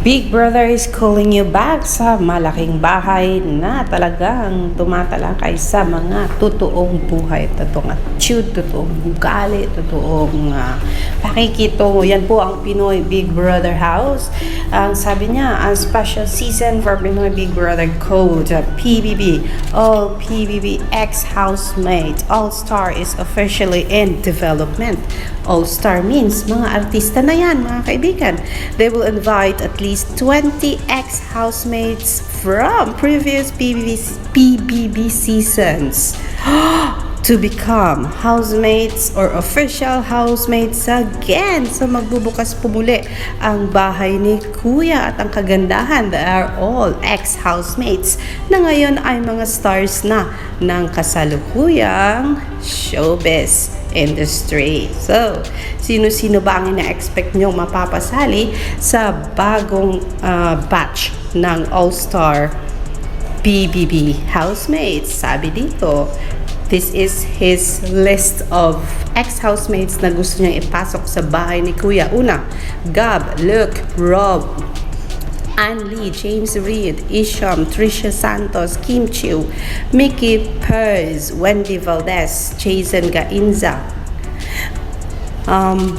Big Brother is calling you back sa malaking bahay na talagang tumatalakay sa mga totoong buhay, totoong attitude, totoong ugali, totoong pakikito. Yan po ang Pinoy Big Brother House. Ang sabi niya, ang special season for Pinoy Big Brother Code, PBB. All PBB ex-housemates, All-Star is officially in development. All-Star means mga artista na yan, mga kaibigan. They will invite at least 20 ex-housemates from previous PBB seasons to become housemates or official housemates again. So magbubukas po muli ang bahay ni Kuya at ang kagandahan, they are all ex-housemates na ngayon ay mga stars na ng kasalukuyang showbiz industry. So, sino-sino ba ang ina-expect nyo mapapasali sa bagong batch ng All-Star PBB housemates? Sabi dito, this is his list of ex-housemates na gusto niyang ipasok sa bahay ni Kuya. Una, Gab, Luke, Rob, Ann Lee, James Reid, Isham, Trisha Santos, Kim Chiu, Mickey Perez, Wendy Valdez, Jason Gainza,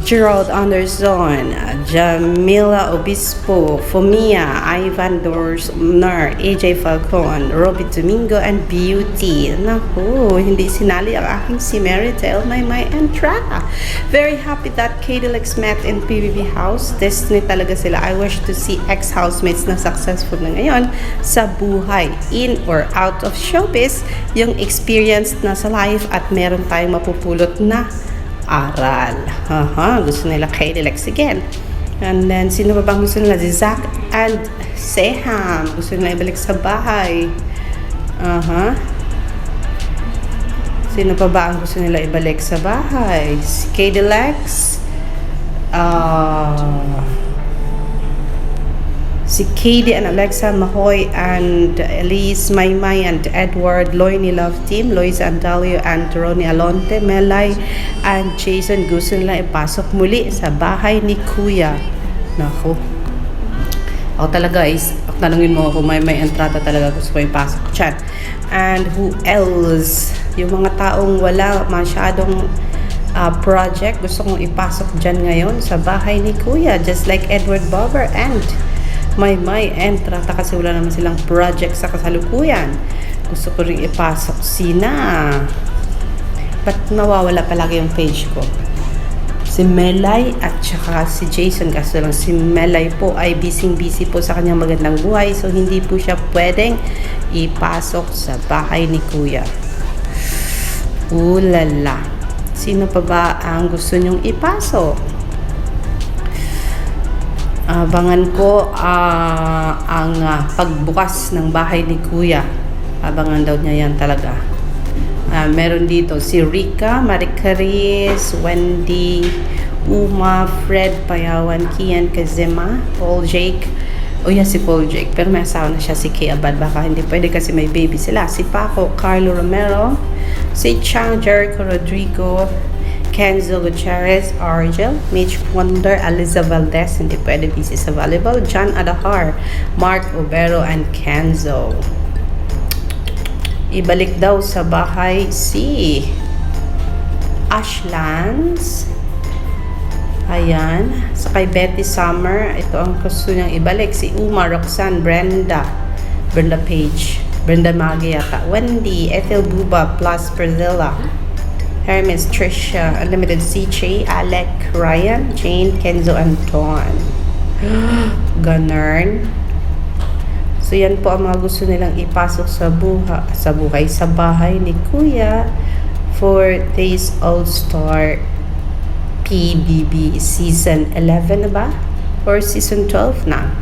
Gerald Anderson, Jamila Obispo, Fomia, Ivan Dorsner, AJ Falcon, Robbie Domingo, and Beauty. Naku, hindi sinali ang aking si Maritel, Maymay, and Traka. Very happy that Katie Lex met in PBB House. Destiny talaga sila. I wish to see ex-housemates na successful na ngayon sa buhay, in or out of showbiz, yung experience na sa life at meron tayong mapupulot na aral. Gusto nila Katie Lex again. And then, sino pa bang gusto nila? Si Zach and Seham. Gusto nila ibalik sa bahay. Sino pa ba ang gusto nila ibalik sa bahay? Si Katie Lex. Si Katie and Alexa Mahoy and Elise Maymay and Edward Loyni Love Team, Lois Andalio and Ronnie Alonte, Melay and Jason gusto nila ipasok muli sa bahay ni Kuya. Naku, ako talaga is, tanungin mo ako, may entrata talaga gusto ko ipasok dyan. And who else? Yung mga taong wala masyadong project, gusto kong ipasok dyan ngayon sa bahay ni Kuya, just like Edward Bobber and may entrata kasi wala naman silang project sa kasalukuyan. Gusto ko rin ipasok sina. Ba't nawawala palagi yung page ko? Si Melay at saka si Jason. Kaso lang si Melay po ay busy po sa kanyang magandang buhay. So hindi po siya pwedeng ipasok sa bahay ni Kuya. Ulala. Sino pa ba ang gusto nyong ipasok? Abangan ko ang pagbukas ng bahay ni Kuya. Abangan daw niya yan talaga. Meron dito si Rika, Maricaris, Wendy, Uma, Fred Payawan, Kian Kazema, Paul Jake. Si Paul Jake. Pero may asawa na siya, si Kay Abad. Baka hindi pwede kasi may baby sila. Si Paco, Carlo Romero, si Chang, Jericho Rodrigo, Kenzo Gutierrez, Argel, Mitch Wonder, Aliza Valdez, hindi pwede busy sa volleyball, John Adahar, Mark Obero, and Kenzo. Ibalik daw sa bahay si Ashlands. Ayan. Sa kay Betty Summer, ito ang gusto niyang ibalik. Si Uma, Roxanne, Brenda Page, Brenda Magi yata, Wendy, Ethel Buba, plus Priscilla, Hermes, Trisha, Unlimited CJ, Alec, Ryan, Jane, Kenzo, and Dawn. Ganern. So yan po ang mga gusto nilang ipasok sa bahay ni Kuya for this All-Star PBB Season 11 na ba? Or Season 12 na?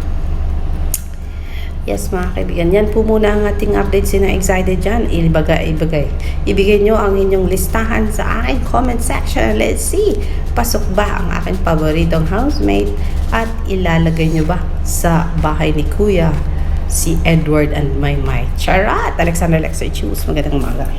Yes mga kaibigan, yan po muna ang ating update. Sino excited dyan? Ibigay nyo ang inyong listahan sa aking comment section. Let's see, pasok ba ang aking paboritong housemate? At ilalagay nyo ba sa bahay ni Kuya si Edward and Maymay? Charat! Alexander Lexer Choose. Magandang umaga.